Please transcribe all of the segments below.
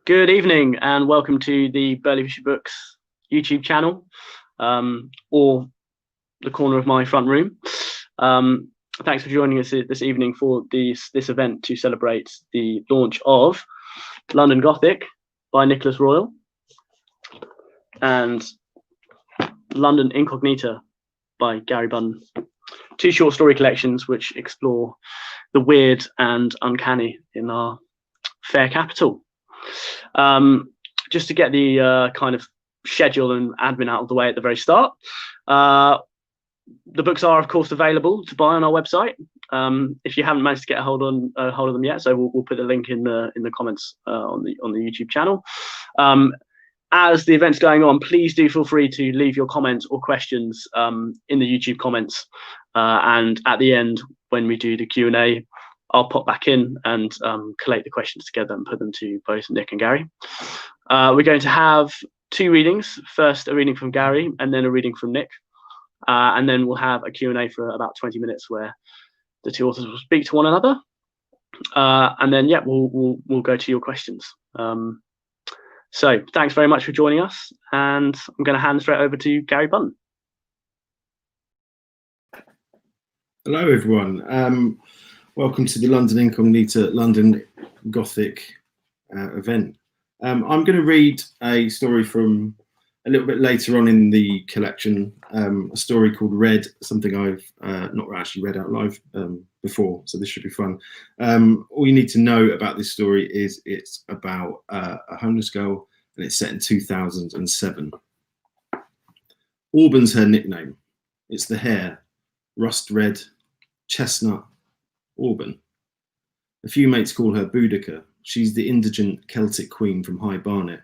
Good evening and welcome to the Burley Fisher Books YouTube channel, or the corner of my front room. Thanks for joining us this evening for this event to celebrate the launch of London Gothic by Nicholas Royle and London Incognita by Gary Budden. Two short story collections which explore the weird and uncanny in our fair capital. Just to get the kind of schedule and admin out of the way at the very start, the books are of course available to buy on our website. If you haven't managed to get a hold of them yet, so we'll put the link in the comments on the YouTube channel. As the event's going on, please do feel free to leave your comments or questions in the YouTube comments, and at the end when we do the Q&A, I'll pop back in and collate the questions together and put them to both Nick and Gary. We're going to have two readings. First, a reading from Gary, and then a reading from Nick. And then we'll have a Q&A for about 20 minutes where the two authors will speak to one another. And then, yeah, we'll go to your questions. So thanks very much for joining us. And I'm going to hand straight over to Gary Budden. Hello, everyone. Welcome to the London Incognita, London Gothic event. I'm going to read a story from a little bit later on in the collection, a story called Red, something I've not actually read out live before, so this should be fun. All you need to know about this story is it's about a homeless girl, and it's set in 2007. Auburn's her nickname. It's the hair, rust red, chestnut, Auburn. A few mates call her Boudica. She's the indigent Celtic queen from High Barnet.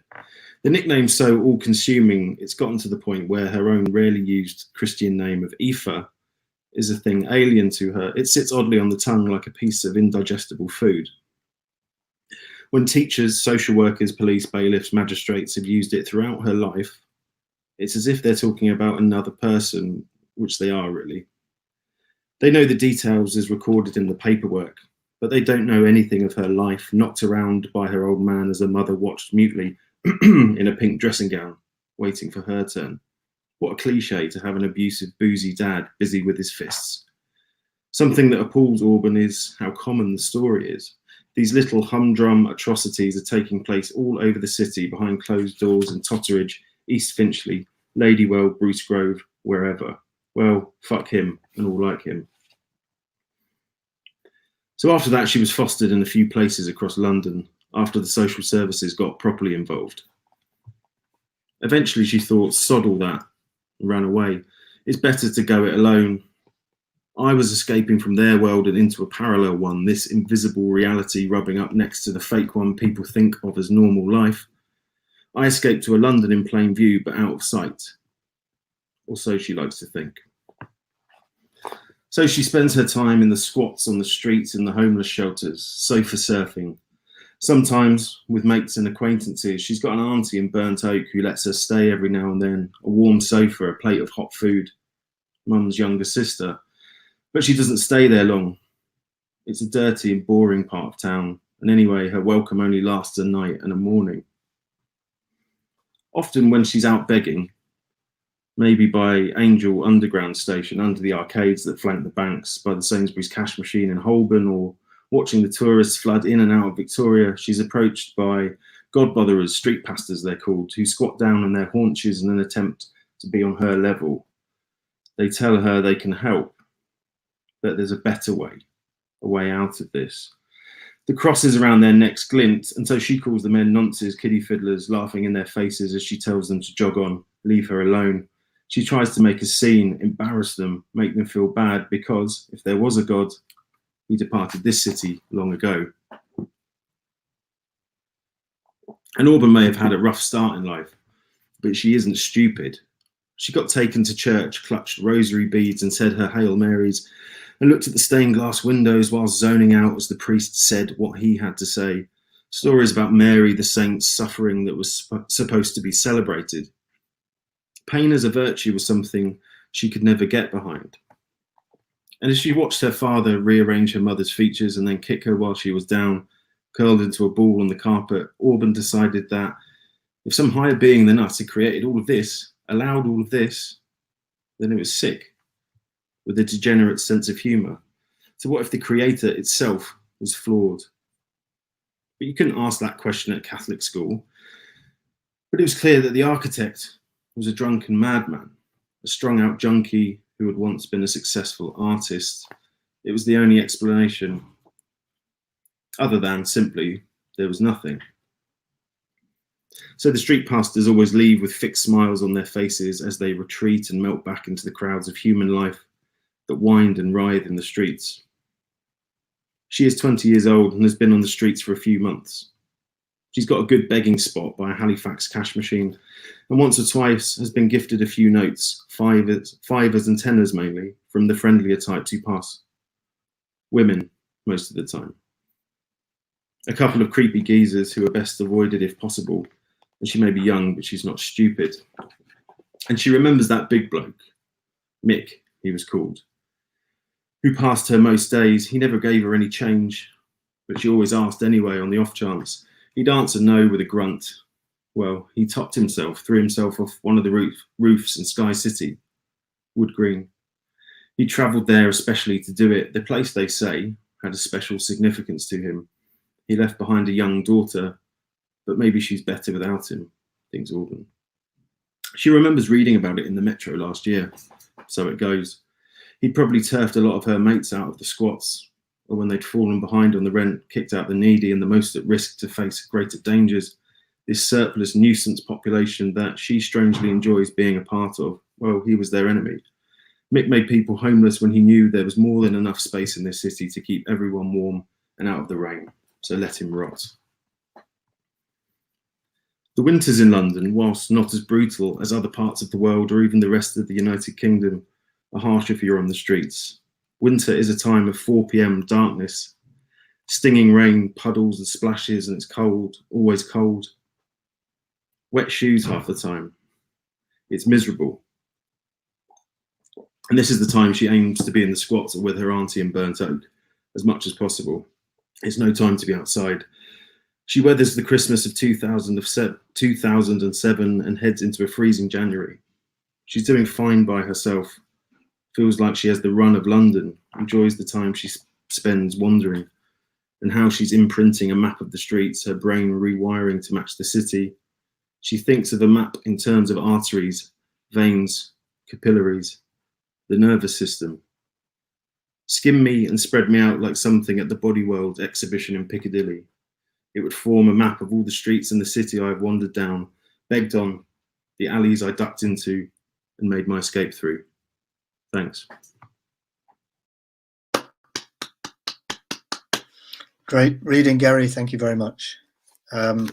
The nickname's so all-consuming, it's gotten to the point where her own rarely used Christian name of Aoife is a thing alien to her. It sits oddly on the tongue like a piece of indigestible food. When teachers, social workers, police, bailiffs, magistrates have used it throughout her life, it's as if they're talking about another person, which they are really. They know the details as recorded in the paperwork, but they don't know anything of her life, knocked around by her old man as her mother watched mutely in a pink dressing gown, waiting for her turn. What a cliche to have an abusive, boozy dad busy with his fists. Something that appalls Auburn is how common the story is. These little humdrum atrocities are taking place all over the city, behind closed doors in Totteridge, East Finchley, Ladywell, Bruce Grove, wherever. Well, fuck him and all like him. So after that, she was fostered in a few places across London after the social services got properly involved. Eventually, she thought, sod all that, and ran away. It's better to go it alone. I was escaping from their world and into a parallel one, this invisible reality rubbing up next to the fake one people think of as normal life. I escaped to a London in plain view, but out of sight. Or so she likes to think. So she spends her time in the squats on the streets, in the homeless shelters, sofa surfing. Sometimes with mates and acquaintances. She's got an auntie in Burnt Oak who lets her stay every now and then, a warm sofa, a plate of hot food, mum's younger sister. But she doesn't stay there long. It's a dirty and boring part of town, and anyway, her welcome only lasts a night and a morning. Often when she's out begging, maybe by Angel Underground Station under the arcades that flank the banks, by the Sainsbury's cash machine in Holborn, or watching the tourists flood in and out of Victoria, she's approached by godbotherers, street pastors they're called, who squat down on their haunches in an attempt to be on her level. They tell her they can help, that there's a better way, a way out of this. The crosses around their necks glint, and so she calls the men nonces, kiddie fiddlers, laughing in their faces as she tells them to jog on, leave her alone. She tries to make a scene, embarrass them, make them feel bad, because if there was a God, he departed this city long ago. And Auburn may have had a rough start in life, but she isn't stupid. She got taken to church, clutched rosary beads and said her Hail Marys, and looked at the stained glass windows whilst zoning out as the priest said what he had to say. Stories about Mary, the saint's suffering that was supposed to be celebrated. Pain as a virtue was something she could never get behind. And as she watched her father rearrange her mother's features and then kick her while she was down, Curled into a ball on the carpet, Auburn decided that if some higher being than us had created all of this, allowed all of this, then it was sick, with a degenerate sense of humour. So what if the creator itself was flawed? But you couldn't ask that question at a Catholic school. But it was clear that the architect was a drunken madman, a strung-out junkie who had once been a successful artist. It was the only explanation, other than simply there was nothing. So the street pastors always leave with fixed smiles on their faces as they retreat and melt back into the crowds of human life that wind and writhe in the streets. She is 20 years old and has been on the streets for a few months. She's got a good begging spot by a Halifax cash machine, and once or twice has been gifted a few notes, fivers and tenors mainly, from the friendlier types who pass. Women, most of the time. A couple of creepy geezers who are best avoided if possible, and she may be young, but she's not stupid. And she remembers that big bloke, Mick, he was called, who passed her most days. He never gave her any change, but she always asked anyway on the off chance. He'd answer no with a grunt. Well, he topped himself, threw himself off one of the roofs in Sky City, Wood Green. He travelled there especially to do it. The place, they say, had a special significance to him. He left behind a young daughter, but maybe she's better without him, thinks Auburn. She remembers reading about it in the Metro last year. So it goes. He'd probably turfed a lot of her mates out of the squats, or when they'd fallen behind on the rent, kicked out the needy and the most at risk to face greater dangers, this surplus nuisance population that she strangely enjoys being a part of, well, he was their enemy. Mick made people homeless when he knew there was more than enough space in this city to keep everyone warm and out of the rain, so let him rot. The winters in London, whilst not as brutal as other parts of the world or even the rest of the United Kingdom, are harsh if you're on the streets. Winter is a time of 4 p.m. darkness, stinging rain, puddles and splashes, and it's cold, always cold. Wet shoes half the time. It's miserable. And this is the time she aims to be in the squats or with her auntie in Burnt Oak as much as possible. It's no time to be outside. She weathers the Christmas of 2007 and heads into a freezing January. She's doing fine by herself. Feels like she has the run of London, enjoys the time she spends wandering, and how she's imprinting a map of the streets, her brain rewiring to match the city. She thinks of a map in terms of arteries, veins, capillaries, the nervous system. Skim me and spread me out like something at the Body World exhibition in Piccadilly. It would form a map of all the streets in the city I've wandered down, begged on, the alleys I ducked into, and made my escape through. Thanks. Great reading, Gary. Thank you very much. Hello,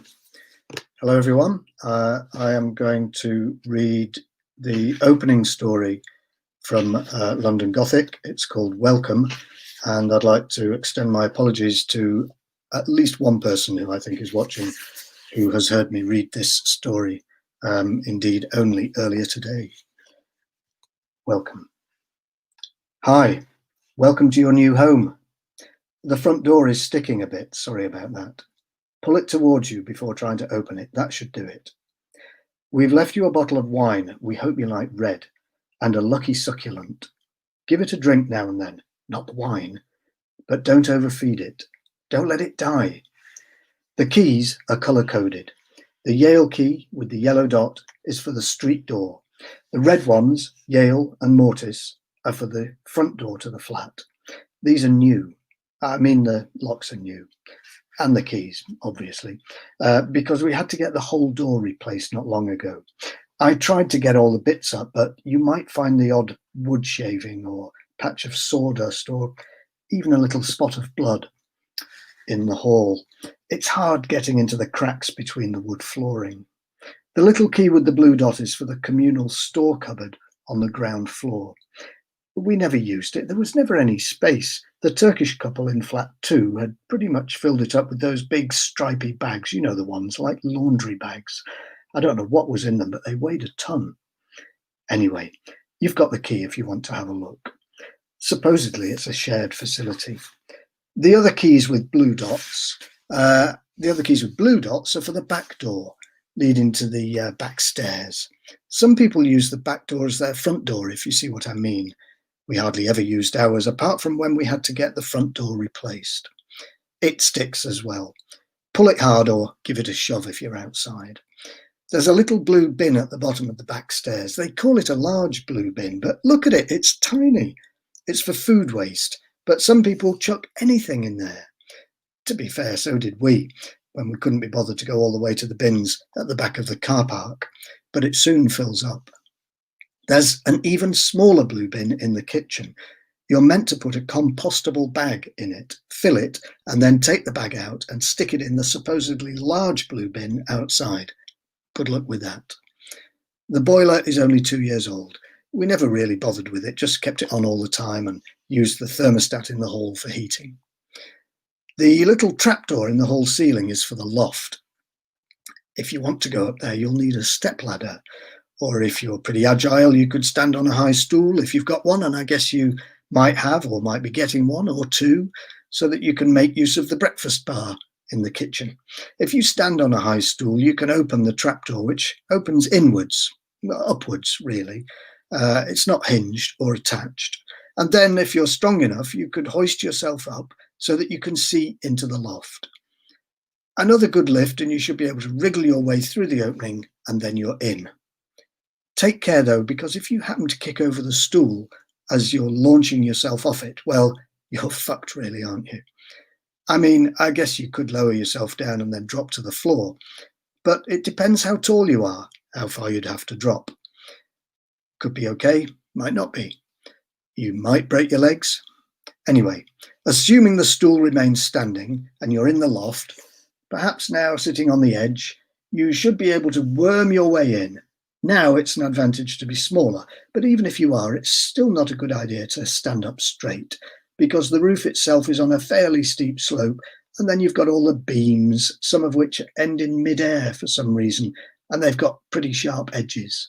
everyone. I am going to read the opening story from London Gothic. It's called Welcome, and I'd like to extend my apologies to at least one person who I think is watching who has heard me read this story, indeed only earlier today. Welcome. Hi, welcome to your new home. The front door is sticking a bit, sorry about that. Pull it towards you before trying to open it, that should do it. We've left you a bottle of wine, we hope you like red, and a lucky succulent. Give it a drink now and then, not the wine, but don't overfeed it. Don't let it die. The keys are colour-coded. The Yale key with the yellow dot is for the street door. The red ones, Yale and Mortis, are for the front door to the flat. These are new. I mean, the locks are new. And the keys, obviously, because we had to get the whole door replaced not long ago. I tried to get all the bits up, but you might find the odd wood shaving or patch of sawdust or even a little spot of blood in the hall. It's hard getting into the cracks between the wood flooring. The little key with the blue dot is for the communal store cupboard on the ground floor. We never used it. There was never any space. The Turkish couple in flat 2 had pretty much filled it up with those big stripy bags, you know, the ones like laundry bags. I don't know what was in them, but they weighed a ton. Anyway, you've got the key if you want to have a look. Supposedly it's a shared facility. The other keys with blue dots The other keys with blue dots are for the back door leading to the back stairs. Some people use the back door as their front door, if you see what I mean. We hardly ever used ours, apart from when we had to get the front door replaced. It sticks as well. Pull it hard or give it a shove if you're outside. There's a little blue bin at the bottom of the back stairs. They call it a large blue bin, but look at it, it's tiny. It's for food waste, but some people chuck anything in there. To be fair, so did we, when we couldn't be bothered to go all the way to the bins at the back of the car park, but it soon fills up. There's an even smaller blue bin in the kitchen. You're meant to put a compostable bag in it, fill it, and then take the bag out and stick it in the supposedly large blue bin outside. Good luck with that. The boiler is only 2 years old. We never really bothered with it, just kept it on all the time and used the thermostat in the hall for heating. The little trapdoor in the hall ceiling is for the loft. If you want to go up there, you'll need a stepladder, or if you're pretty agile, you could stand on a high stool if you've got one, and I guess you might have or might be getting one or two, so that you can make use of the breakfast bar in the kitchen. If you stand on a high stool, you can open the trapdoor, which opens inwards, upwards really. It's not hinged or attached. And then if you're strong enough, you could hoist yourself up so that you can see into the loft. Another good lift and you should be able to wriggle your way through the opening and then you're in. Take care though, because if you happen to kick over the stool as you're launching yourself off it, well, you're fucked really, aren't you? I mean, I guess you could lower yourself down and then drop to the floor, but it depends how tall you are, how far you'd have to drop. Could be okay, might not be. You might break your legs. Anyway, assuming the stool remains standing and you're in the loft, perhaps now sitting on the edge, you should be able to worm your way in. Now it's an advantage to be smaller, but even if you are, it's still not a good idea to stand up straight, because the roof itself is on a fairly steep slope, and then you've got all the beams, some of which end in mid-air for some reason, and they've got pretty sharp edges.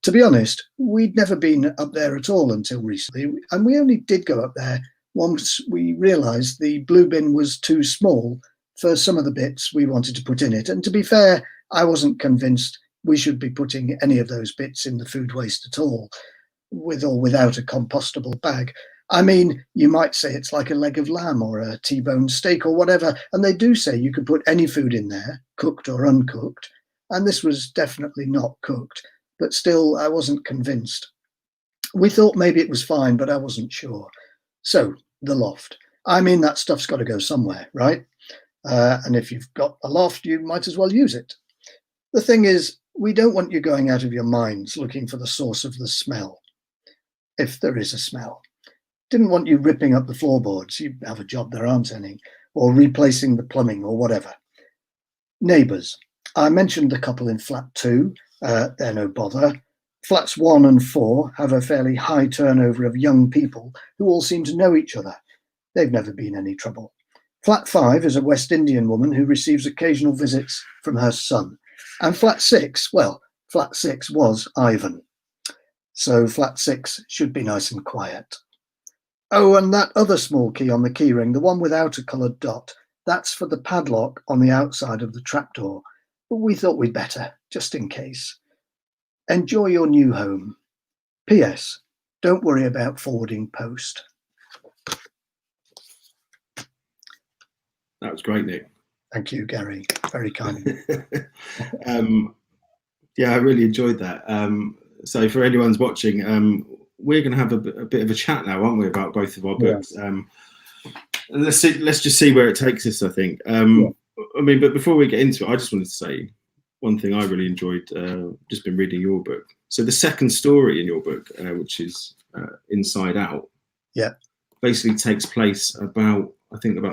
To be honest, we'd never been up there at all until recently, and we only did go up there once we realised the blue bin was too small for some of the bits we wanted to put in it. And to be fair, I wasn't convinced we should be putting any of those bits in the food waste at all, with or without a compostable bag. I mean, you might say it's like a leg of lamb or a T-bone steak or whatever, and they do say you can put any food in there, cooked or uncooked, and this was definitely not cooked, but still I wasn't convinced. We thought maybe it was fine, but I wasn't sure. So, the loft. I mean, that stuff's got to go somewhere, right? And if you've got a loft, you might as well use it. The thing is, we don't want you going out of your minds looking for the source of the smell, if there is a smell. Didn't want you ripping up the floorboards, you have a job, there aren't any, or replacing the plumbing or whatever. Neighbours. I mentioned the couple in flat 2, they're no bother. Flats 1 and 4 have a fairly high turnover of young people who all seem to know each other. They've never been any trouble. Flat 5 is a West Indian woman who receives occasional visits from her son. And flat 6, well, flat 6 was Ivan. So flat 6 should be nice and quiet. Oh, and that other small key on the keyring, the one without a coloured dot, that's for the padlock on the outside of the trapdoor. But we thought we'd better, just in case. Enjoy your new home. P.S. Don't worry about forwarding post. That was great, Nick. Thank you, Gary. Very kind. Yeah, I really enjoyed that. So for anyone's watching, we're going to have a bit of a chat now, aren't we, about both of our books? Yeah. Let's just see where it takes us, I think. I mean, but before we get into it, I just wanted to say one thing I really enjoyed, just been reading your book. So the second story in your book, which is Inside Out, basically takes place about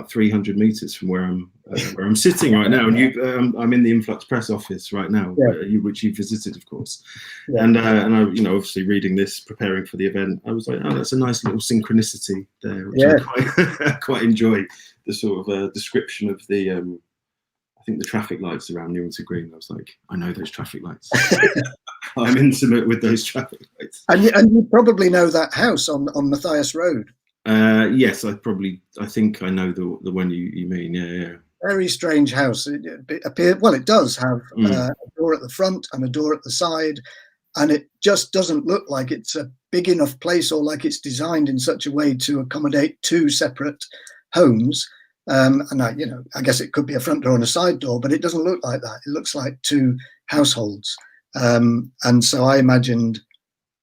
300 meters from where I'm sitting right now, and I'm in the Influx Press office right now, which you visited, of course. And I, obviously reading this, preparing for the event, I was like, oh, that's a nice little synchronicity there, which I quite enjoy. The sort of description of the, I think the traffic lights around Newington Green. I was like, I know those traffic lights. I'm intimate with those traffic lights. And you probably know that house on Matthias Road. Yes, I think I know the one you mean. Yeah. Very strange house. It well, it does have a door at the front and a door at the side, and it just doesn't look like it's a big enough place, or like it's designed in such a way to accommodate two separate homes. And I guess it could be a front door and a side door, but it doesn't look like that. It looks like two households. And so I imagined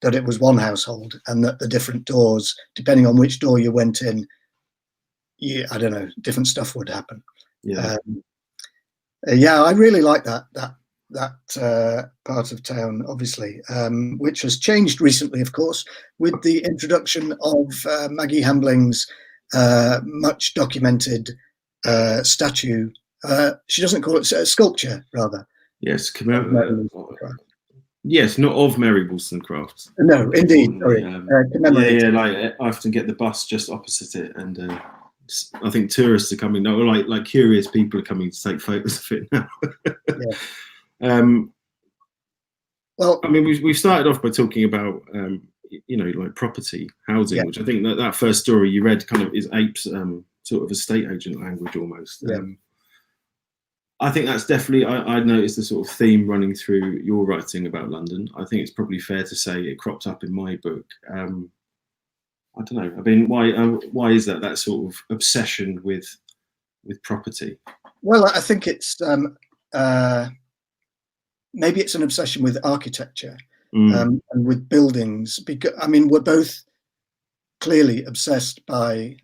that it was one household, and that the different doors, depending on which door you went in, I don't know, different stuff would happen. Yeah. I really like that part of town, obviously, which has changed recently, of course, with the introduction of Maggie Hambling's much documented statue. She doesn't call it sculpture, rather. Yes, yes, not of Mary Wollstonecraft. No, indeed. Sorry. Like I often get the bus just opposite it, and I think tourists are coming now, like curious people are coming to take photos of it now. Well, I mean, we started off by talking about like property, housing, which I think that first story you read kind of is apes sort of estate agent language almost. I think that's definitely, I noticed the sort of theme running through your writing about London. I think it's probably fair to say it cropped up in my book. I don't know. I mean, why is that sort of obsession with property? Well, I think it's maybe it's an obsession with architecture and with buildings. Because I mean, we're both clearly obsessed by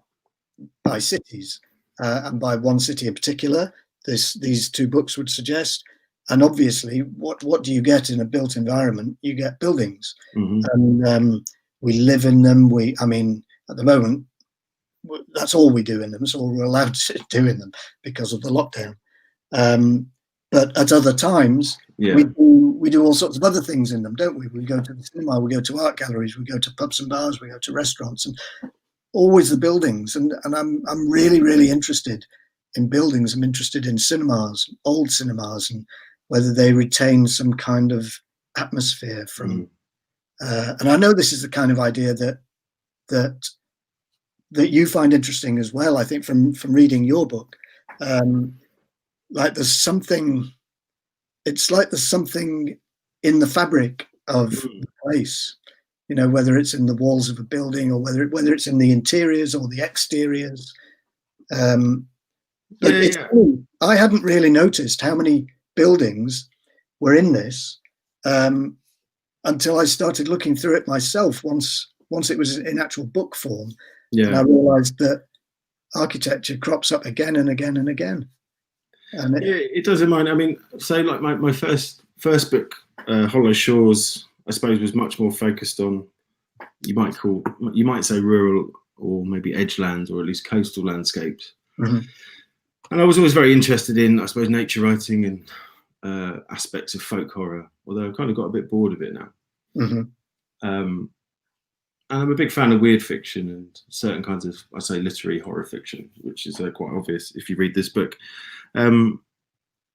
cities and by one city in particular. These two books would suggest. And obviously, what do you get in a built environment? You get buildings, and we live in them. I mean, at the moment, that's all we do in them. It's all we're allowed to do in them because of the lockdown. But at other times, we do all sorts of other things in them, don't we? We go to the cinema, we go to art galleries, we go to pubs and bars, we go to restaurants, and always the buildings. And I'm really, really interested in buildings. I'm interested in cinemas, old cinemas, and whether they retain some kind of atmosphere from. And I know this is the kind of idea that you find interesting as well. I think from reading your book, like there's something. It's like there's something in the fabric of the place, whether it's in the walls of a building or whether it's in the interiors or the exteriors. But I hadn't really noticed how many buildings were in this until I started looking through it myself. Once it was in actual book form, and I realised that architecture crops up again and again and again. And it doesn't mind. I mean, say like my first book, Hollow Shores, I suppose was much more focused on you might say rural or maybe edgelands or at least coastal landscapes. And I was always very interested in, I suppose, nature writing and aspects of folk horror, although I've kind of got a bit bored of it now. And I'm a big fan of weird fiction and certain kinds of, I say, literary horror fiction, which is quite obvious if you read this book. And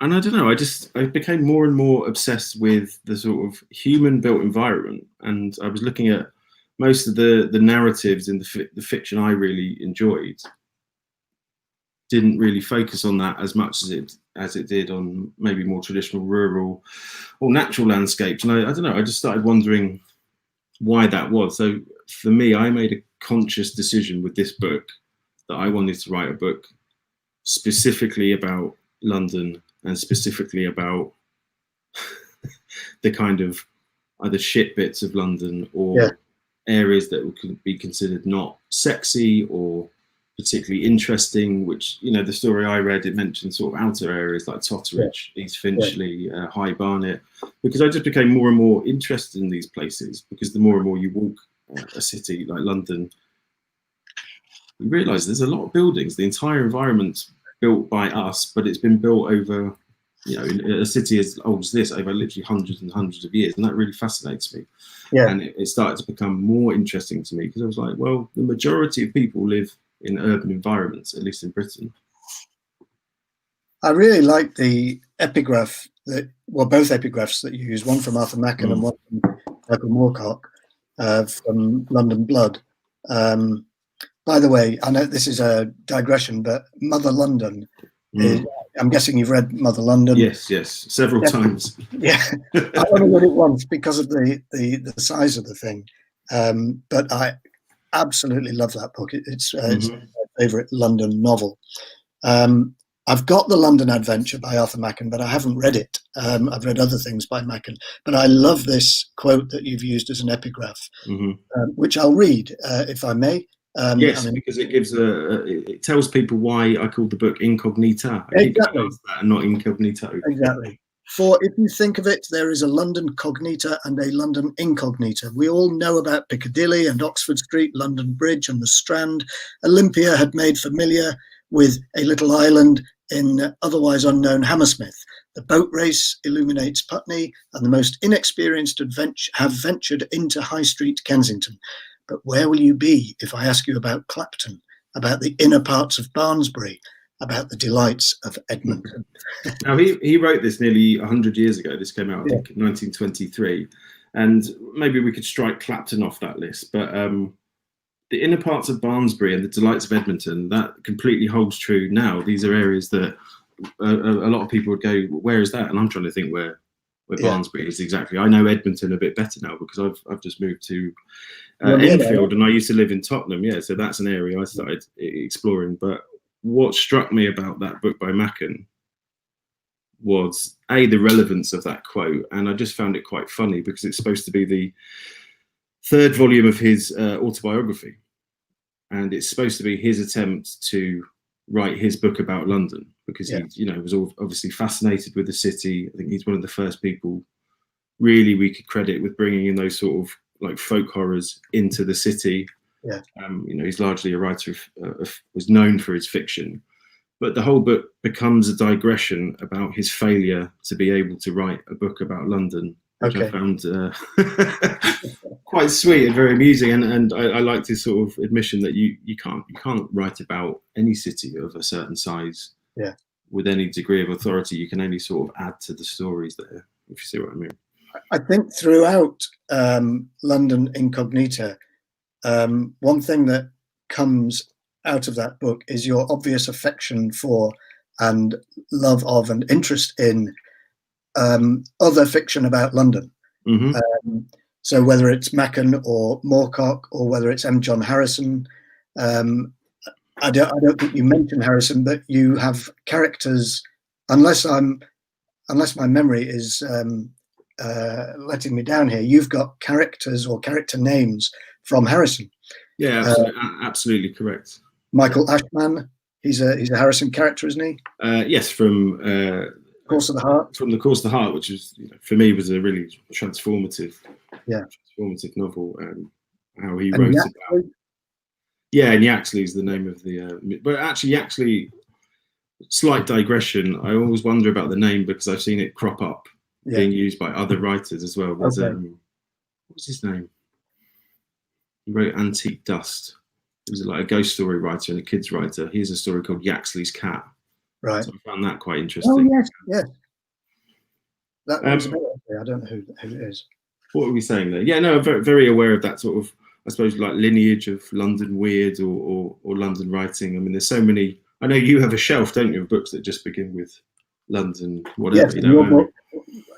I don't know, I became more and more obsessed with the sort of human-built environment. And I was looking at most of the narratives in the fiction I really enjoyed. Didn't really focus on that as much as it did on maybe more traditional rural or natural landscapes. And I don't know, I just started wondering why that was. So for me, I made a conscious decision with this book that I wanted to write a book specifically about London and specifically about the kind of either shit bits of London or areas that would be considered not sexy or particularly interesting, which, the story I read, it mentioned sort of outer areas like Totteridge, East Finchley, High Barnet, because I just became more and more interested in these places, because the more and more you walk a city like London, you realise there's a lot of buildings. The entire environment's built by us, but it's been built over, in a city as old as this, over literally hundreds and hundreds of years, and that really fascinates me. And it started to become more interesting to me, because I was like, well, the majority of people live in urban environments, at least in Britain. I really like the epigraph both epigraphs that you use, one from Arthur Machen and one from Michael Moorcock from London Blood. By the way, I know this is a digression, but Mother London, I'm guessing you've read Mother London. Yes, several times. Yeah, I only read it once because of the size of the thing, but I absolutely love that book. It's my favourite London novel. I've got The London Adventure by Arthur Machen, but I haven't read it. I've read other things by Machen, but I love this quote that you've used as an epigraph, which I'll read, if I may. Yes, because it gives it tells people why I called the book Incognita. Exactly. That and not Incognito. Exactly. For if you think of it, there is a London Cognita and a London Incognita. We all know about Piccadilly and Oxford Street, London Bridge and the Strand. Olympia had made familiar with a little island in otherwise unknown Hammersmith. The boat race illuminates Putney, and the most inexperienced have ventured into High Street, Kensington. But where will you be if I ask you about Clapton, about the inner parts of Barnsbury, about the delights of Edmonton? Now, he wrote this nearly 100 years ago. This came out, I think, in 1923. And maybe we could strike Clapton off that list. But the inner parts of Barnsbury and the delights of Edmonton, that completely holds true now. These are areas that a lot of people would go, where is that? And I'm trying to think where Barnsbury is exactly. I know Edmonton a bit better now because I've just moved to Enfield, and I used to live in Tottenham. Yeah, so that's an area I started exploring. But what struck me about that book by Machen was the relevance of that quote, and I just found it quite funny because it's supposed to be the third volume of his autobiography, and it's supposed to be his attempt to write his book about London because he, was obviously fascinated with the city. I think he's one of the first people really we could credit with bringing in those sort of like folk horrors into the city. Yeah. He's largely a writer was known for his fiction, but the whole book becomes a digression about his failure to be able to write a book about London, which I found quite sweet and very amusing. And I like this sort of admission that you can't write about any city of a certain size with any degree of authority. You can only sort of add to the stories there, if you see what I mean. I think throughout London Incognita, one thing that comes out of that book is your obvious affection for and love of and interest in other fiction about London. So whether it's Machen or Moorcock or whether it's M. John Harrison, I don't think you mentioned Harrison, but you have characters. Unless my memory is letting me down here, you've got characters or character names from Harrison. Yeah, absolutely correct. Michael Ashman, he's a Harrison character, isn't he? Yes, from Course of the Heart. From the Course of the Heart, which was for me was a really transformative novel. How he wrote about. Yeah, and Yaxley is the name of the. But actually, Yaxley, slight digression. I always wonder about the name because I've seen it crop up being used by other writers as well. There's what was his name? He wrote Antique Dust. He was like a ghost story writer and a kids writer. He has a story called Yaxley's Cat. Right. So I found that quite interesting. Oh yes. That was I don't know who it is. What were we saying there? Yeah, no, I'm very, very aware of that sort of, I suppose, like lineage of London weird or London writing. I mean, there's so many. I know you have a shelf, don't you, of books that just begin with London, whatever. Yes,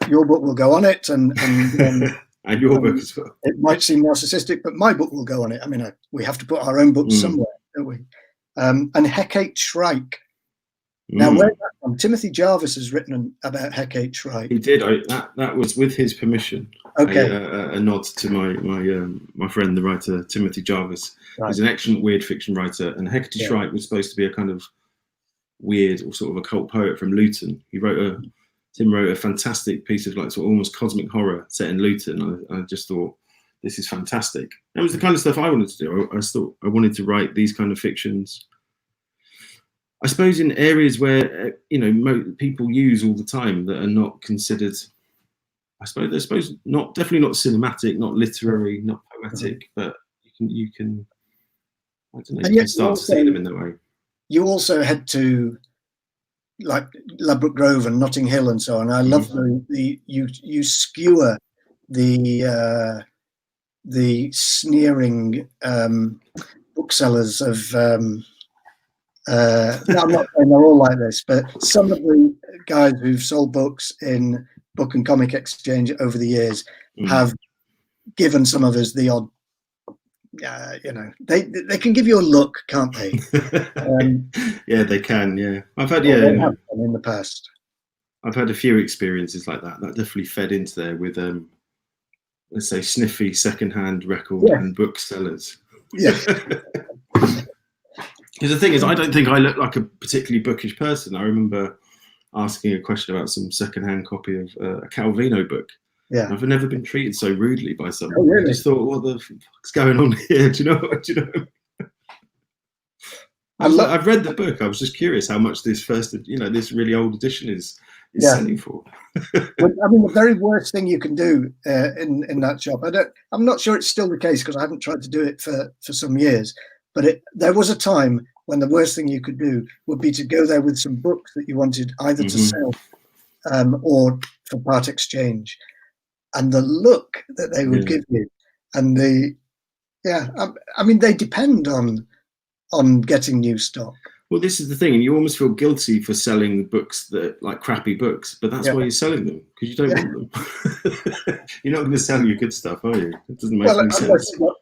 your book will go on it, and and your book as well. It might seem narcissistic, but my book will go on it. I mean, we have to put our own books somewhere, don't we? And Hecate Shrike. Now, where's that from? Timothy Jarvis has written about Hecate Shrike. He did. That was with his permission. Okay. A nod to my friend, the writer Timothy Jarvis. Right. He's an excellent weird fiction writer, and Hecate Shrike was supposed to be a kind of weird or sort of occult poet from Luton. Tim wrote a fantastic piece of like sort of almost cosmic horror set in Luton. I just thought, this is fantastic. That was the kind of stuff I wanted to do. I thought I wanted to write these kind of fictions, I suppose, in areas where people use all the time that are not considered. I suppose not, definitely not cinematic, not literary, not poetic, but you can I don't know. You can start to see them in that way. You also head to like Ladbroke Grove and Notting Hill and so on. I love you skewer the sneering booksellers of. No, I'm not saying they're all like this, but some of the guys who've sold books in Book and Comic Exchange over the years have given some of us the odd. They can give you a look, can't they? Yeah, they can. Yeah, I've had they have done in the past. I've had a few experiences like that. That definitely fed into there with let's say sniffy secondhand record and booksellers. Yeah. Because the thing is, I don't think I look like a particularly bookish person. I remember asking a question about some secondhand copy of a Calvino book. Yeah, I've never been treated so rudely by someone. Oh, really? I just thought, what the fuck's going on here? Do you know? I've read the book. I was just curious how much this this really old edition is selling for. I mean, the very worst thing you can do in that shop. I'm not sure it's still the case because I haven't tried to do it for some years. But there was a time when the worst thing you could do would be to go there with some books that you wanted either to sell or for part exchange, and the look that they would give you, and I mean, they depend on getting new stock. Well, this is the thing, and you almost feel guilty for selling books that like crappy books, but that's why you're selling them, because you don't want them. You're not going to sell your good stuff, are you? It doesn't make any sense. Not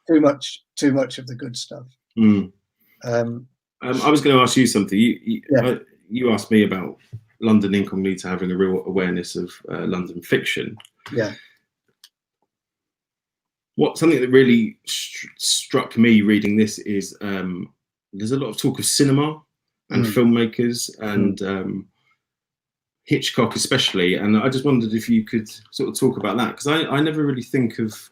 too much of the good stuff. I was going to ask you something. You asked me about London Incognita having a real awareness of London fiction. Yeah. Something that really struck me reading this is there's a lot of talk of cinema and filmmakers and Hitchcock especially, and I just wondered if you could sort of talk about that, because I never really think of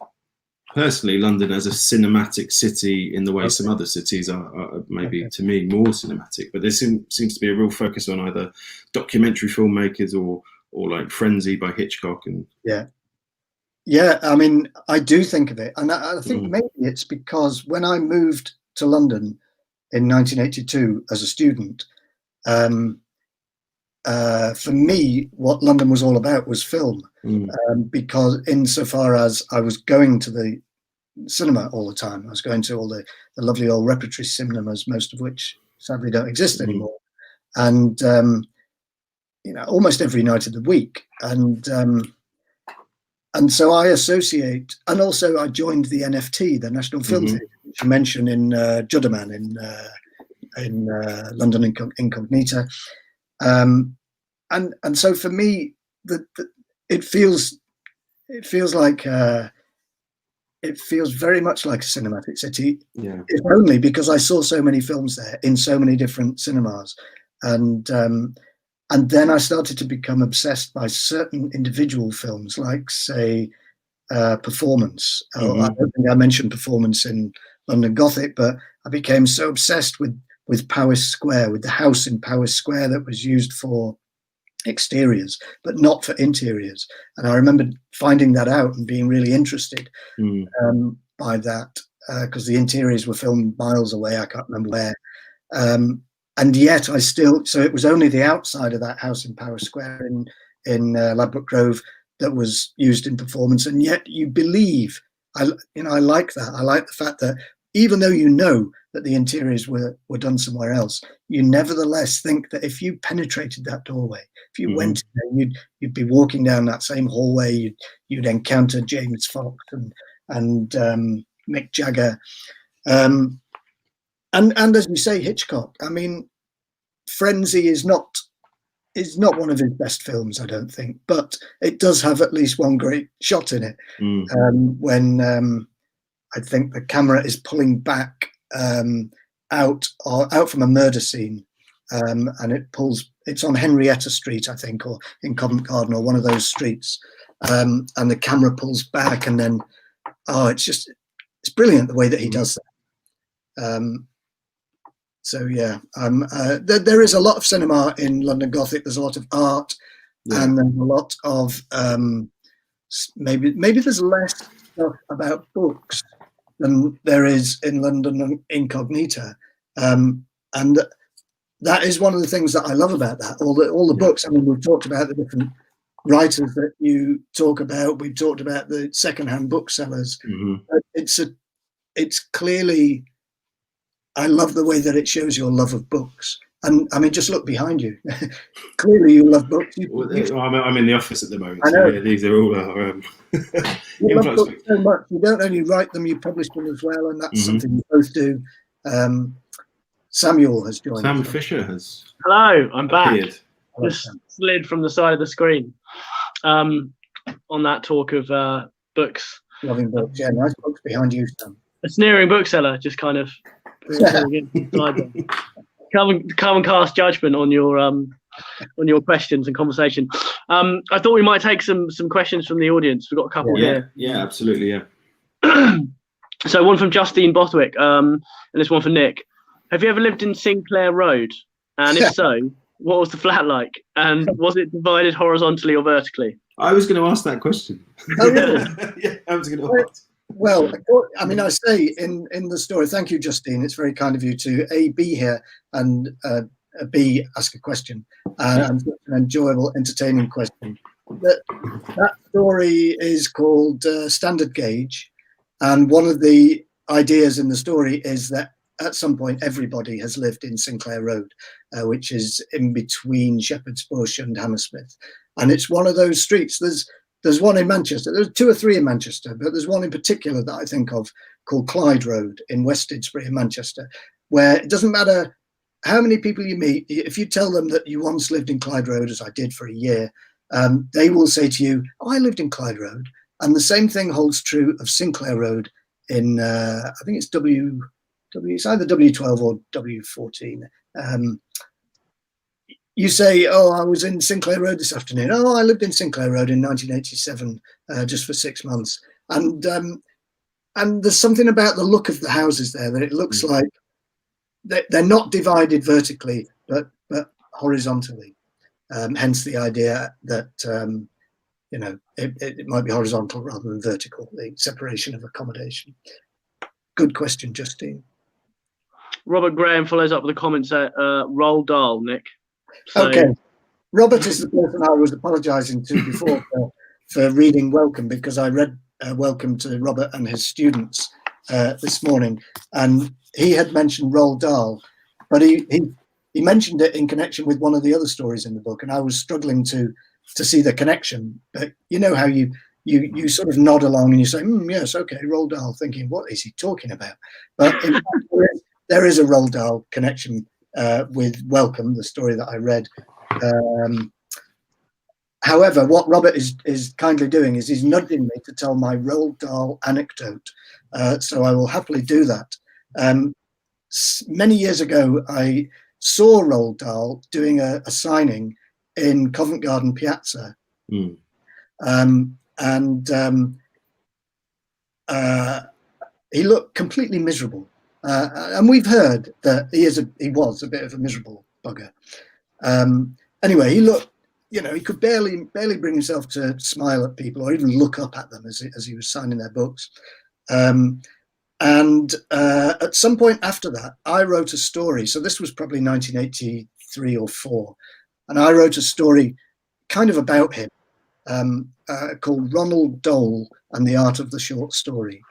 personally London as a cinematic city in the way some other cities are maybe to me more cinematic, but there seems to be a real focus on either documentary filmmakers or like Frenzy by Hitchcock. And I mean, I do think of it, and I think maybe it's because when I moved to London in 1982 as a student, for me, what London was all about was film, because insofar as I was going to the cinema all the time, I was going to all the lovely old repertory cinemas, most of which sadly don't exist anymore, and almost every night of the week, and so I associate, and also I joined the NFT, the National Film Theatre, which you mentioned in Judderman in London Incognita. And so for me, it feels like it feels very much like a cinematic city. Yeah. If only because I saw so many films there in so many different cinemas, and then I started to become obsessed by certain individual films, like say Performance. I don't think I mentioned Performance in London Gothic, but I became so obsessed with Powis Square, with the house in Powis Square that was used for exteriors but not for interiors, and I remember finding that out and being really interested by that, because the interiors were filmed miles away, I can't remember where, and yet so it was only the outside of that house in Powis Square in Ladbroke Grove that was used in Performance, and yet you believe, I like that. I like the fact that even though you know that the interiors were done somewhere else, you nevertheless think that if you penetrated that doorway, if you went there, you'd be walking down that same hallway, you'd encounter James Fox and Mick Jagger, and as you say, Hitchcock. I mean, Frenzy is not one of his best films, I don't think, but it does have at least one great shot in it, when I think the camera is pulling back out from a murder scene, and it's on Henrietta Street, I think, or in Covent Garden, or one of those streets, and the camera pulls back, and then it's brilliant the way that he does that. So yeah, there is a lot of cinema in London Gothic. There's a lot of art, and then a lot of maybe there's less stuff about books than there is in London Incognita, and that is one of the things that I love about that. All the books. I mean, we've talked about the different writers that you talk about. We've talked about the secondhand booksellers. It's clearly I love the way that it shows your love of books. And I mean, just look behind you. Clearly, you love books. I'm in the office at the moment. I know. So yeah, these are all our you love books so much. You don't only write them, you publish them as well, and that's something you both do. Samuel has joined. Sam Fisher has. Hello, I'm appeared. back. Just slid from the side of the screen. On that talk of books. Loving books, yeah, nice books behind you, Sam. A sneering bookseller, just kind of come and cast judgment on your questions and conversation. I thought we might take some questions from the audience. We've got a couple here. Yeah, absolutely, yeah. So one from Justine Bothwick, and this one for Nick. Have you ever lived in Sinclair Road? And if so, what was the flat like? And was it divided horizontally or vertically? I was going to ask that question. Oh, really? Yeah, I was going to ask. Well, I mean, I say in the story, thank you, Justine. It's very kind of you to A, be here, and B, ask a question. And such an enjoyable, entertaining question. That story is called Standard Gauge. And one of the ideas in the story is that at some point, everybody has lived in Sinclair Road, which is in between Shepherd's Bush and Hammersmith. And it's one of those streets. There's one in Manchester. There's 2 or 3 in Manchester, but there's one in particular that I think of called Clyde Road in West Didsbury in Manchester, where it doesn't matter how many people you meet. If you tell them that you once lived in Clyde Road, as I did for a year, they will say to you, "Oh, I lived in Clyde Road." And the same thing holds true of Sinclair Road in, I think it's it's either W12 or W14. You say, "Oh, I was in Sinclair Road this afternoon." "Oh, I lived in Sinclair Road in 1987, just for 6 months." And there's something about the look of the houses there that it looks like they're not divided vertically, but horizontally. Hence the idea that it might be horizontal rather than vertical, the separation of accommodation. Good question, Justine. Robert Graham follows up with a comment saying, Roald Dahl, Nick. So, okay. Robert is the person I was apologising to before for reading Welcome, because I read Welcome to Robert and his students this morning, and he had mentioned Roald Dahl, but he mentioned it in connection with one of the other stories in the book, and I was struggling to see the connection. But you know how you sort of nod along and you say, yes, okay, Roald Dahl, thinking, what is he talking about? But in fact, there is a Roald Dahl connection with Welcome, the story that I read. However, what Robert is kindly doing is he's nudging me to tell my Roald Dahl anecdote. So I will happily do that. Many years ago, I saw Roald Dahl doing a signing in Covent Garden Piazza. He looked completely miserable. And we've heard that he was a bit of a miserable bugger. Anyway, he looked, he could barely bring himself to smile at people or even look up at them as he was signing their books. And at some point after that, I wrote a story. So this was probably 1983 or 4. And I wrote a story kind of about him called Ronald Dole and the Art of the Short Story.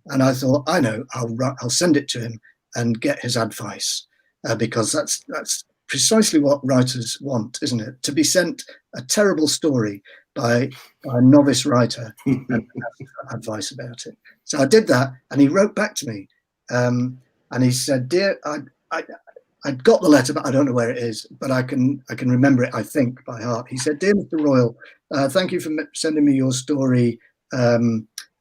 And I thought, I know, I'll send it to him and get his advice, because that's precisely what writers want, isn't it? To be sent a terrible story by a novice writer and ask advice about it. So I did that, and he wrote back to me, and he said, "Dear, I'd got the letter, but I don't know where it is, but I can remember it, I think, by heart." He said, "Dear Mr. Royle, thank you for sending me your story,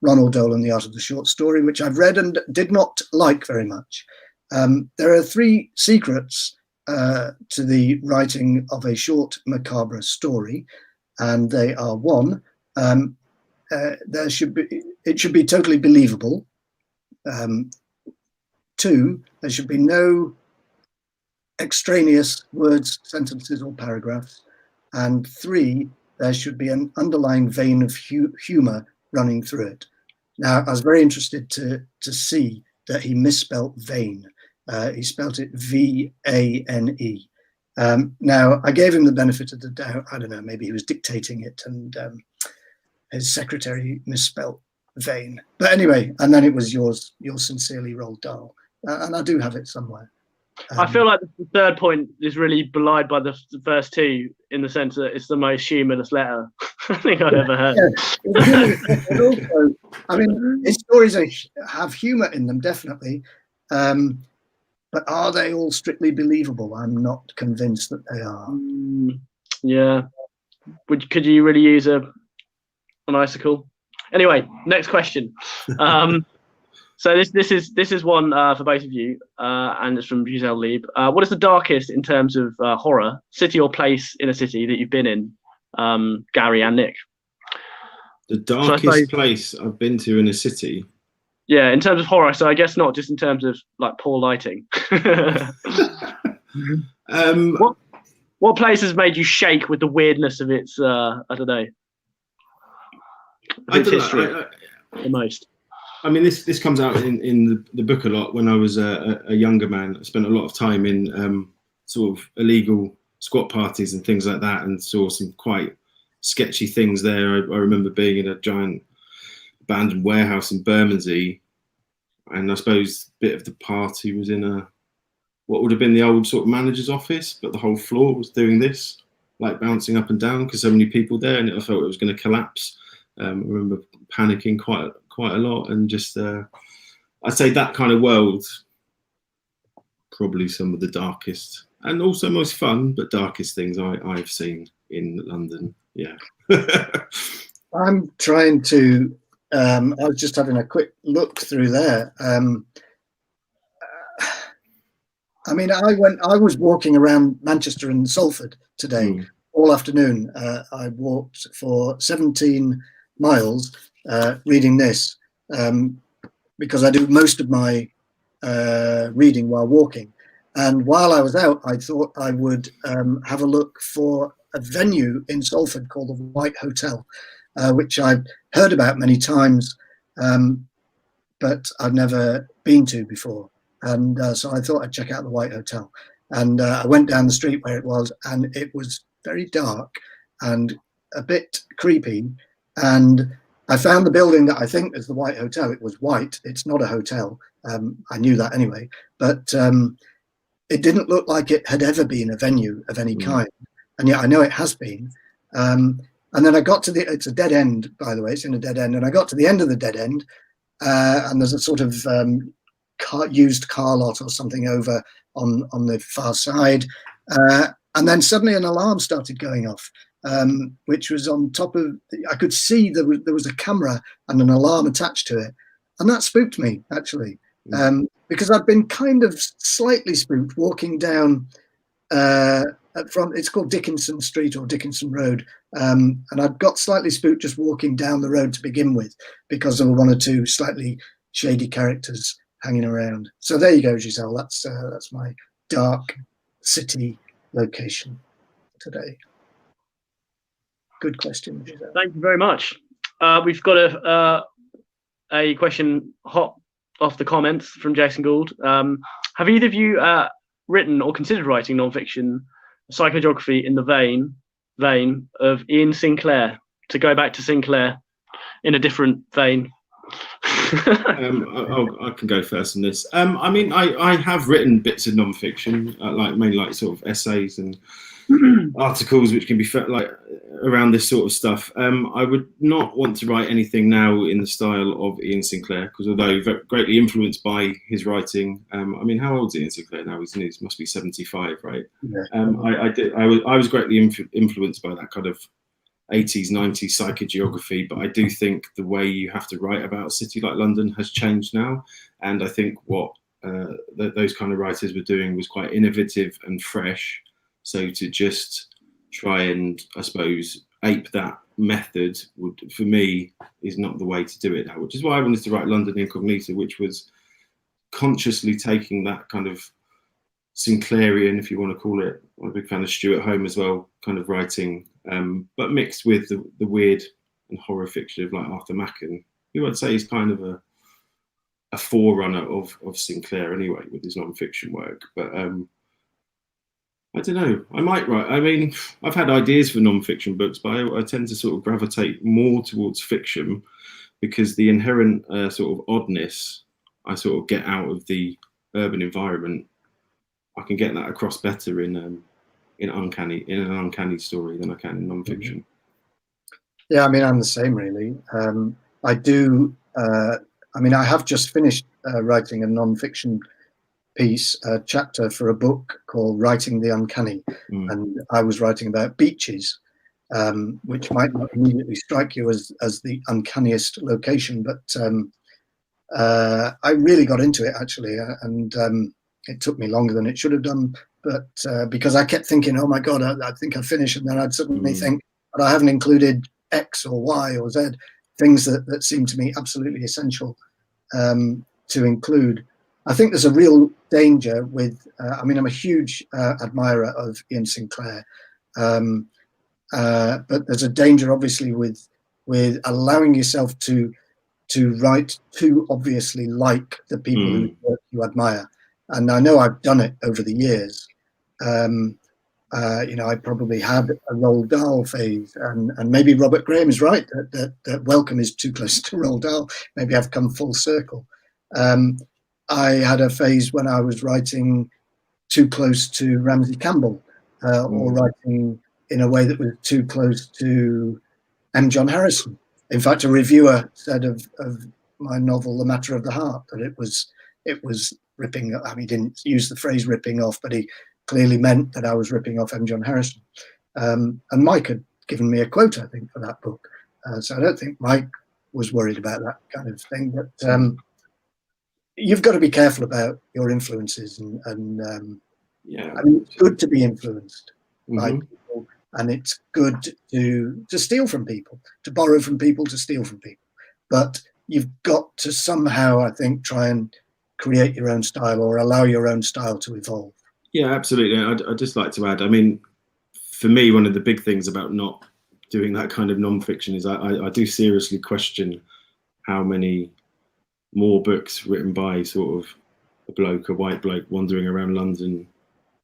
Ronald Dole and the Art of the Short Story, which I've read and did not like very much. There are 3 secrets to the writing of a short macabre story, and they are: 1, it should be totally believable. 2, there should be no extraneous words, sentences, or paragraphs, and 3, there should be an underlying vein of humour running through it." Now, I was very interested to see that he misspelt vein. He spelt it V-A-N-E. Now, I gave him the benefit of the doubt. I don't know, maybe he was dictating it and his secretary misspelt vein. But anyway, and then it was yours sincerely, Roald Dahl. and I do have it somewhere. I feel like the third point is really belied by the first two, in the sense that it's the most humorless letter I think I've ever heard. Yeah. Also, I mean, his stories have humour in them, definitely, but are they all strictly believable? I'm not convinced that they are. Yeah. Could you really use an icicle? Anyway, next question. So this is one for both of you, and it's from Giselle Lieb. What is the darkest in terms of horror, city or place in a city that you've been in, Gary and Nick? The darkest place I've been to in a city? Yeah, in terms of horror. So I guess not just in terms of like poor lighting. What place has made you shake with the weirdness of its, I don't know, history the most? I mean, this comes out in the book a lot. When I was a younger man, I spent a lot of time in sort of illegal squat parties and things like that, and saw some quite sketchy things there. I remember being in a giant abandoned warehouse in Bermondsey, and I suppose a bit of the party was in what would have been the old sort of manager's office, but the whole floor was doing this, like bouncing up and down because so many people there, and I felt it was going to collapse. I remember panicking quite a lot, and just I'd say that kind of world, probably some of the darkest and also most fun but darkest things I've seen in London. Yeah. I'm trying to I was just having a quick look through there. I mean, I was walking around Manchester and Salford today all afternoon. I walked for 17 miles reading this, because I do most of my reading while walking. And while I was out, I thought I would have a look for a venue in Salford called the White Hotel, which I've heard about many times, but I've never been to before. And so I thought I'd check out the White Hotel. And I went down the street where it was, and it was very dark and a bit creepy. And I found the building that I think is the White Hotel. It was white. It's not a hotel. I knew that anyway. But it didn't look like it had ever been a venue of any kind. And yet I know it has been. And then I got to it's a dead end, by the way. It's in a dead end. And I got to the end of the dead end, and there's a sort of used car lot or something over on the far side. And then suddenly an alarm started going off, which was on top of, I could see there was a camera and an alarm attached to it. And that spooked me, actually, because I'd been kind of slightly spooked walking down from, it's called Dickinson Street or Dickinson Road. And I'd got slightly spooked just walking down the road to begin with, because there were one or two slightly shady characters hanging around. So there you go, Giselle. That's my dark city location today. Good question, Giselle. Thank you very much. We've got a question hot off the comments from Jason Gould. Have either of you written or considered writing non-fiction psychogeography in the vein of Ian Sinclair? To go back to Sinclair in a different vein. I can go first on this. I mean, I have written bits of non-fiction, mainly like sort of essays and articles, which can be like around this sort of stuff. I would not want to write anything now in the style of Ian Sinclair, because although greatly influenced by his writing, I mean, how old is Ian Sinclair now? He must be 75, right? Yeah. I was greatly influenced by that kind of 80s, 90s psychogeography, but I do think the way you have to write about a city like London has changed now. And I think what those kind of writers were doing was quite innovative and fresh. So to just try and, I suppose, ape that method would, for me, is not the way to do it now, which is why I wanted to write London Incognita, which was consciously taking that kind of Sinclairian, if you want to call it. I'm a big fan of Stuart Home as well, kind of writing, but mixed with the weird and horror fiction of like Arthur Machen, who I'd say is kind of a forerunner of Sinclair anyway, with his non-fiction work. But I don't know, I might write. I mean, I've had ideas for non-fiction books, but I tend to sort of gravitate more towards fiction, because the inherent sort of oddness I sort of get out of the urban environment, I can get that across better in an uncanny story than I can in non-fiction. Yeah, I mean, I'm the same really. I do. I mean, I have just finished writing a non-fiction piece, a chapter for a book called Writing the Uncanny, and I was writing about beaches, which might not immediately strike you as the uncanniest location, but I really got into it actually, and it took me longer than it should have done, but because I kept thinking, oh my God, I think I've finished, and then I'd suddenly think, but I haven't included X or Y or Z, things that seem to me absolutely essential to include. I think there's a real danger with, I mean, I'm a huge admirer of Ian Sinclair, but there's a danger obviously with allowing yourself to write too obviously like the people who you admire. And I know I've done it over the years. You know, I probably had a Roald Dahl phase, and maybe Robert Graham is right that Welcome is too close to Roald Dahl. Maybe I've come full circle. I had a phase when I was writing too close to Ramsey Campbell, or writing in a way that was too close to M. John Harrison. In fact, a reviewer said of my novel, The Matter of the Heart, that it was ripping. I mean, he didn't use the phrase ripping off, but he clearly meant that I was ripping off M. John Harrison. And Mike had given me a quote, I think, for that book. So I don't think Mike was worried about that kind of thing. But you've got to be careful about your influences, and yeah, I mean, it's good to be influenced by people, and it's good to steal from people, to borrow from people, to steal from people. But you've got to somehow, I think, try and create your own style, or allow your own style to evolve. Yeah, absolutely. I'd just like to add, I mean, for me, one of the big things about not doing that kind of non-fiction is I do seriously question how many more books written by sort of a white bloke wandering around London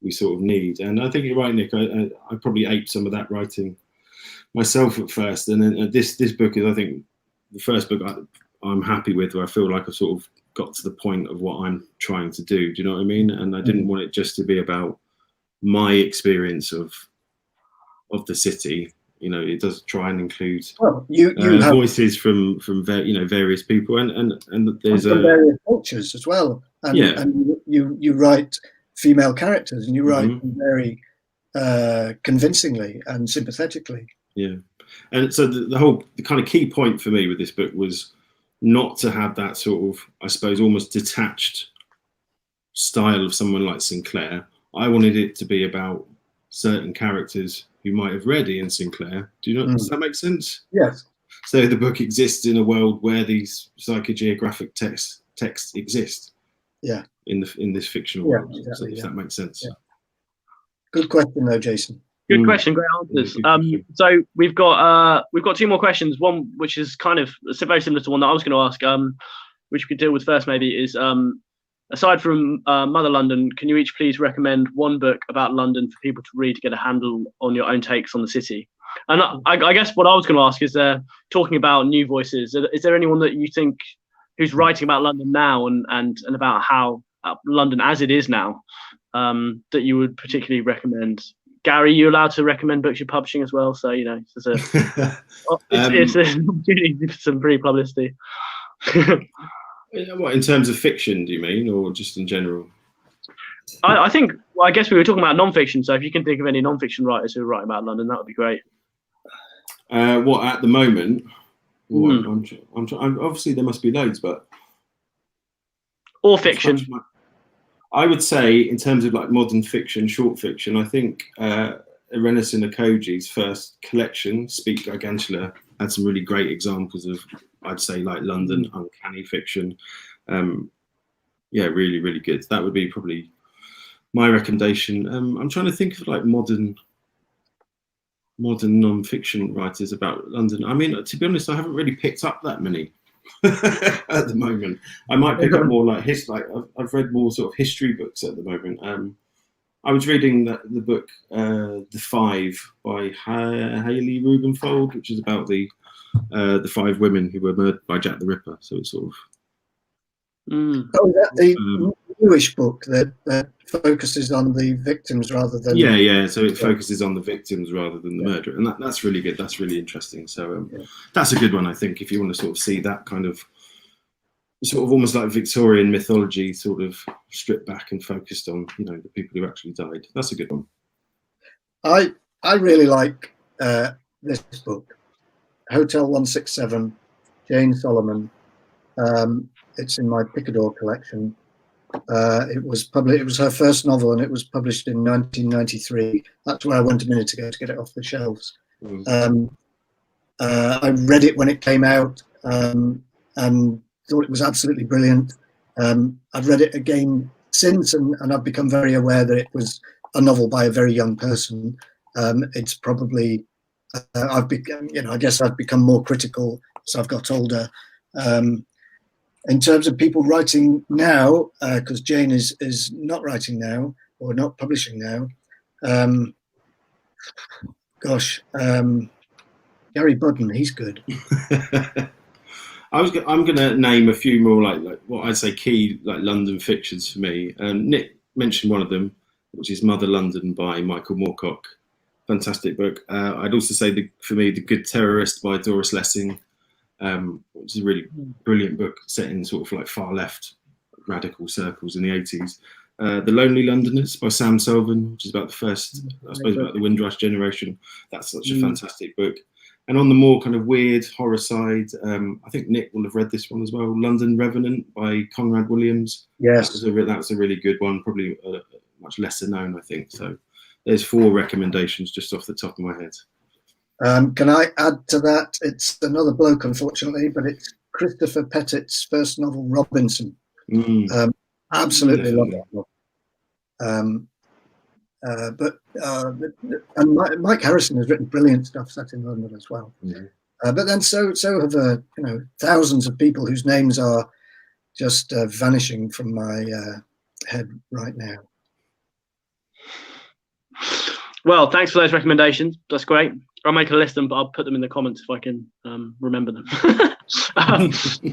we sort of need. And I think you're right, Nick. I probably aped some of that writing myself at first. And then this book is, I think, the first book I'm happy with, where I feel like I've sort of got to the point of what I'm trying to do. Do you know what I mean? And I didn't want it just to be about my experience of the city. You know, it does try and include you have voices from various people, and there's various cultures as well. And, yeah, and you write female characters, and you write them very convincingly and sympathetically. Yeah, and so the kind of key point for me with this book was not to have that sort of, I suppose, almost detached style of someone like Sinclair. I wanted it to be about certain characters who might have read Ian Sinclair. Does that make sense? Yes. So the book exists in a world where these psychogeographic texts exist. Yeah. In this fictional world. Exactly, if that makes sense. Yeah. Good question though, Jason. Good question, great answers. So we've got 2 more questions. One which is kind of very similar to one that I was going to ask, which we could deal with first maybe, is aside from Mother London, can you each please recommend one book about London for people to read to get a handle on your own takes on the city? And I guess what I was going to ask is, talking about new voices, is there anyone that you think who's writing about London now and about how London as it is now, that you would particularly recommend? Gary, you're allowed to recommend books you're publishing as well, so you know it's an opportunity for some free publicity. What, in terms of fiction, do you mean, or just in general? I think, well, I guess we were talking about non-fiction, so if you can think of any non-fiction writers who are writing about London, that would be great. What at the moment? I'm obviously there must be loads, but or fiction. I would say, in terms of like modern fiction, short fiction, I think Irenis Nakoji's first collection, Speak Gargantula, had some really great examples of, I'd say, like London uncanny fiction. Yeah, really, really good. That would be probably my recommendation. I'm trying to think of like modern non-fiction writers about London. I mean, to be honest, I haven't really picked up that many at the moment. I might pick up more like I've read more sort of history books at the moment. I was reading the book The Five by Hayley Rubenfold, which is about the 5 women who were murdered by Jack the Ripper. So it's sort of Oh, that the Um, newish book that focuses on the victims rather than yeah. So it focuses on the victims rather than the murderer, and that's really good. That's really interesting. So that's a good one, I think, if you want to sort of see that kind of sort of almost like Victorian mythology, sort of stripped back and focused on, you know, the people who actually died. That's a good one. I really like this book, Hotel 167, Jane Solomon. It's in my Picador collection. It was her first novel, and it was published in 1993. That's where I went a minute ago to get it off the shelves. I read it when it came out and thought it was absolutely brilliant. I've read it again since, and I've become very aware that it was a novel by a very young person. It's probably I've become, I guess I've become more critical as I've got older. In terms of people writing now, because Jane is not writing now or not publishing now. Gary Budden, he's good. I'm going to name a few more like what I'd say key like London fictions for me. Nick mentioned one of them, which is Mother London by Michael Moorcock. Fantastic book. I'd also say for me, The Good Terrorist by Doris Lessing, which is a really brilliant book set in sort of like far left radical circles in the 80s. The Lonely Londoners by Sam Selvin, which is about the first, I suppose, about the Windrush generation. That's such a fantastic book. And on the more kind of weird horror side, I think Nick will have read this one as well, London Revenant by Conrad Williams. Yes. That's a really good one, probably much lesser known, I think. So there's 4 recommendations just off the top of my head. Can I add to that? It's another bloke, unfortunately, but it's Christopher Pettit's first novel, Robinson. Absolutely love that novel. And Mike Harrison has written brilliant stuff set in London as well. But then so have thousands of people whose names are just vanishing from my head right now. Well, thanks for those recommendations. That's great. I'll make a list of them, but I'll put them in the comments if I can remember them.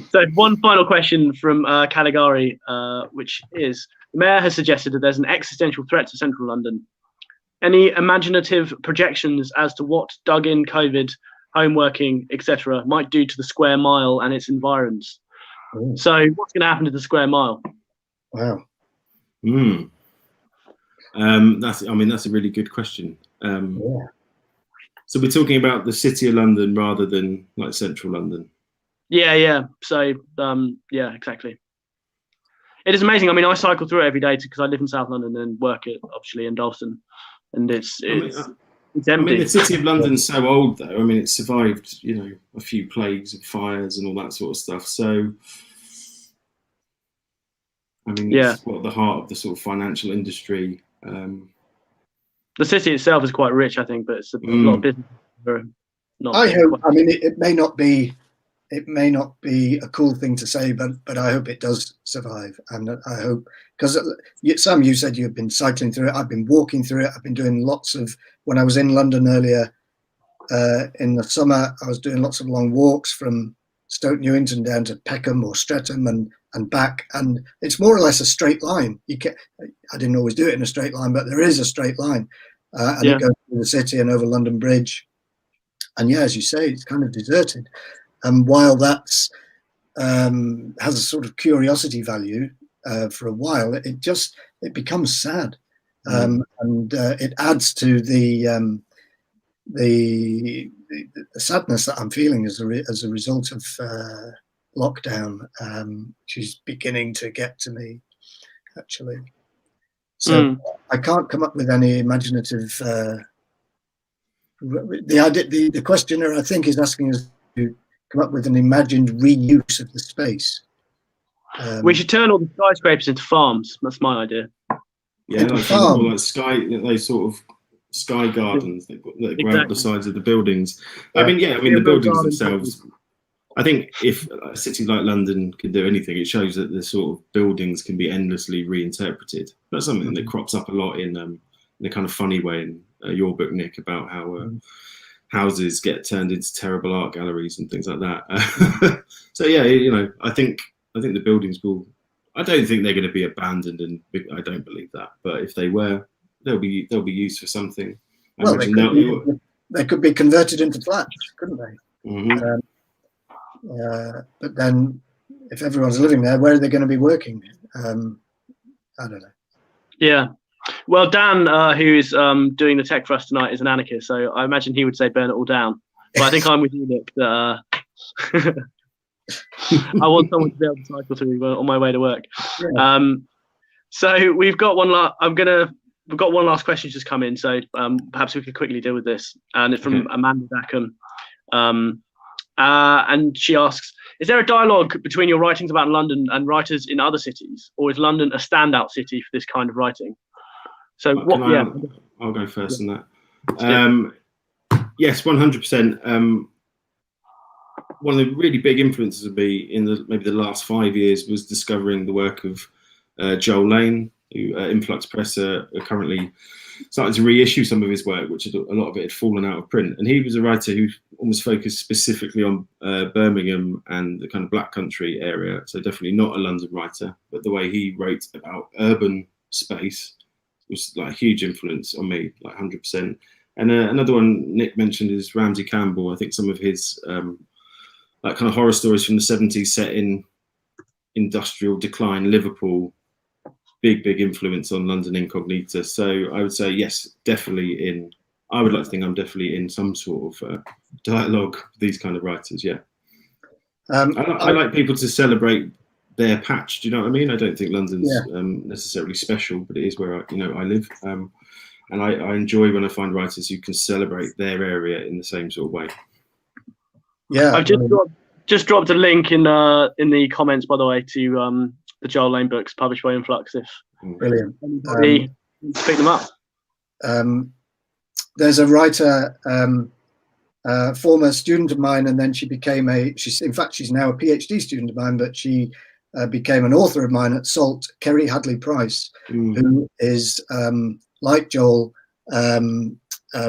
So one final question from Caligari, which is, the mayor has suggested that there's an existential threat to central London. Any imaginative projections as to what dug-in COVID, home working, etc. might do to the square mile and its environs? Ooh. So what's going to happen to the square mile? Wow. That's a really good question. So we're talking about the city of London rather than like central London. Yeah. So yeah, exactly. It is amazing. I mean, I cycle through it every day because I live in South London and work at obviously in Dalston, and it's empty. I mean, the city of London's so old, though. I mean, it survived, a few plagues and fires and all that sort of stuff. So, I mean, it's at the heart of the sort of financial industry. The city itself is quite rich, I think, but it's a lot of business. I hope. I mean, it may not be a cool thing to say, but I hope it does survive, and I hope, because Sam, you said you've been cycling through it. I've been walking through it. I've been doing lots of, when I was in London earlier in the summer, I was doing lots of long walks from Stoke Newington down to Peckham or Streatham and back, and it's more or less a straight line. I didn't always do it in a straight line, but there is a straight line, and it goes through the city and over London Bridge, and as you say, it's kind of deserted. And while that's has a sort of curiosity value for a while, it becomes sad, and it adds to the sadness that I'm feeling as a result of lockdown, which is beginning to get to me, actually. So I can't come up with any imaginative. The questioner, I think, is asking us to come up with an imagined reuse of the space. We should turn all the skyscrapers into farms. That's my idea. Yeah, like sort of sky gardens that grow up the sides of the buildings. I mean, the buildings themselves. I think if a city like London can do anything, it shows that the sort of buildings can be endlessly reinterpreted. That's something that crops up a lot in a kind of funny way in your book, Nick, about how houses get turned into terrible art galleries and things like that. So yeah, I think the buildings will I don't think they're going to be abandoned, and I don't believe that. But if they were, they'll be used for something. Well, they could be converted into flats, couldn't they? Mm-hmm. But then, if everyone's living there, where are they going to be working? I don't know. Yeah. Well, Dan, who is doing the tech for us tonight, is an anarchist, so I imagine he would say burn it all down. But I think I'm with you, Nick, that I want someone to be able to cycle to me on my way to work. Yeah. So we've got one last question just come in, so perhaps we could quickly deal with this. And it's from Amanda Dackham. And she asks, is there a dialogue between your writings about London and writers in other cities, or is London a standout city for this kind of writing? So I'll go first on that. Yes, 100%. One of the really big influences of me in maybe the last 5 years was discovering the work of Joel Lane, who Influx Press are currently starting to reissue some of his work, which a lot of it had fallen out of print. And he was a writer who almost focused specifically on Birmingham and the kind of Black Country area. So definitely not a London writer, but the way he wrote about urban space was like a huge influence on me, like 100%. And another one Nick mentioned is Ramsey Campbell. I think some of his like kind of horror stories from the 70s set in industrial decline Liverpool, big influence on London Incognita. So I would say yes, definitely I would like to think I'm definitely in some sort of dialogue with these kind of writers. Yeah. I like people to celebrate their patch. Do you know what I mean? I don't think London's necessarily special, but it is where I live. And I enjoy when I find writers who can celebrate their area in the same sort of way. Yeah, I've just dropped a link in the comments, by the way, to the Joel Lane books published by Influx. If brilliant, anybody pick them up. There's a writer, former student of mine, and then she became she's now a PhD student of mine, but she became an author of mine at SALT, Kerry Hadley Price, who is like Joel.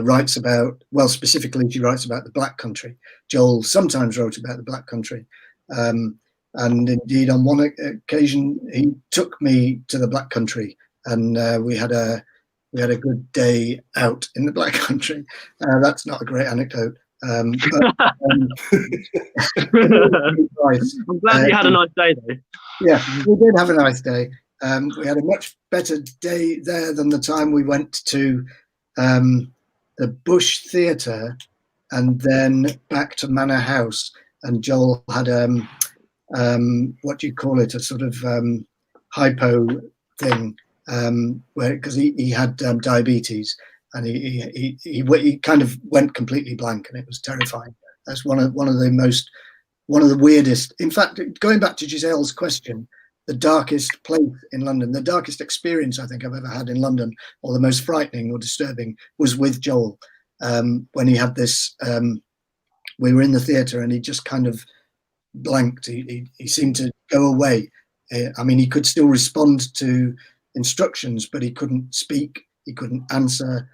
Writes about, well, specifically she writes about the Black Country. Joel sometimes wrote about the Black Country, and indeed on one occasion he took me to the Black Country, and we had a good day out in the Black Country. That's not a great anecdote. But, I'm glad you had a nice day though. Yeah, we did have a nice day. We had a much better day there than the time we went to the Bush Theatre and then back to Manor House, and Joel had what do you call it, a sort of hypo thing, where because he had diabetes, and he kind of went completely blank, and it was terrifying. That's one of the weirdest. In fact, going back to Giselle's question, the darkest place in London, the darkest experience I think I've ever had in London, or the most frightening or disturbing, was with Joel. When he had this, we were in the theatre and he just kind of blanked. He seemed to go away. I mean, he could still respond to instructions, but he couldn't speak, he couldn't answer.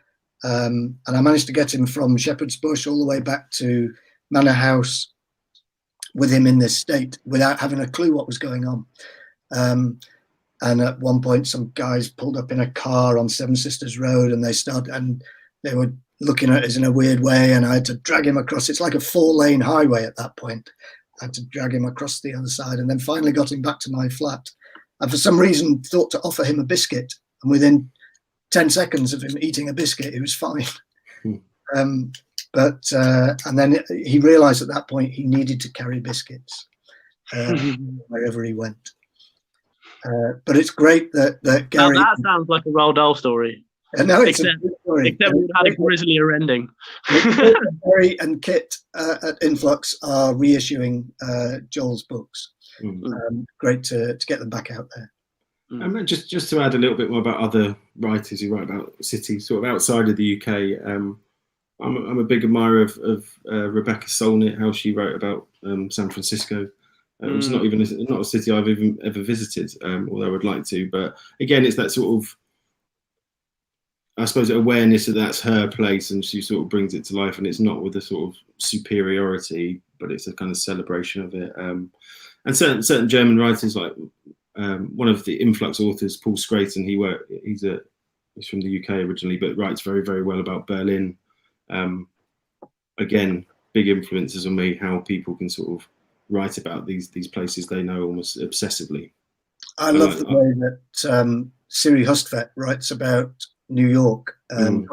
And I managed to get him from Shepherd's Bush all the way back to Manor House with him in this state without having a clue what was going on. And at one point, some guys pulled up in a car on Seven Sisters Road, and they were looking at us in a weird way, and I had to drag him across. It's like a 4-lane highway at that point. I had to drag him across the other side, and then finally got him back to my flat. And for some reason, thought to offer him a biscuit, and within 10 seconds of him eating a biscuit, he was fine. And then he realised at that point he needed to carry biscuits wherever he went. But it's great that Gary. Now that sounds like a Roald Dahl story. No, it's a good story. Except it had a grislier ending. Gary and Kit at Influx are reissuing Joel's books. Great to get them back out there. Just to add a little bit more about other writers who write about cities sort of outside of the UK. I'm a big admirer of Rebecca Solnit, how she wrote about San Francisco. It's not a city I've even ever visited, although I would like to. But again, it's that sort of, I suppose, awareness that that's her place, and she sort of brings it to life. And it's not with a sort of superiority, but it's a kind of celebration of it. And certain German writers like one of the influx authors, Paul Scraton. He's from the UK originally, but writes very, very well about Berlin. Again, big influences on me, how people can sort of write about these places they know almost obsessively. I love the way that Siri Hustvedt writes about New York in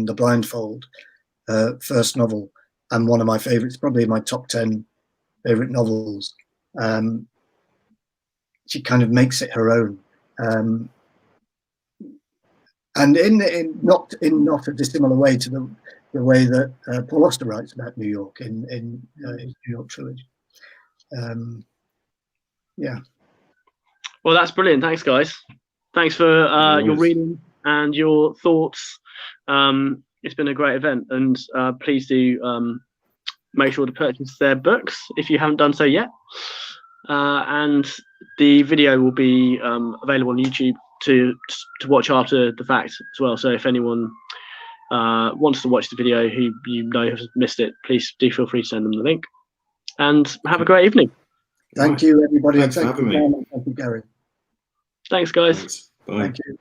The Blindfold, first novel, and one of my favourites, probably my top 10 favourite novels. She kind of makes it her own, and in not a dissimilar way to the way that Paul Auster writes about New York in his New York trilogy. Yeah. Well, that's brilliant. Thanks, guys. Thanks for your reading and your thoughts. It's been a great event, and please do make sure to purchase their books if you haven't done so yet. And the video will be available on YouTube to watch after the fact as well. So if anyone wants to watch the video who has missed it, please do feel free to send them the link. And have a great evening. Thank you, everybody. Thanks for having me. Thank you, Gary. Thanks, guys. Thanks. Bye. Thank you.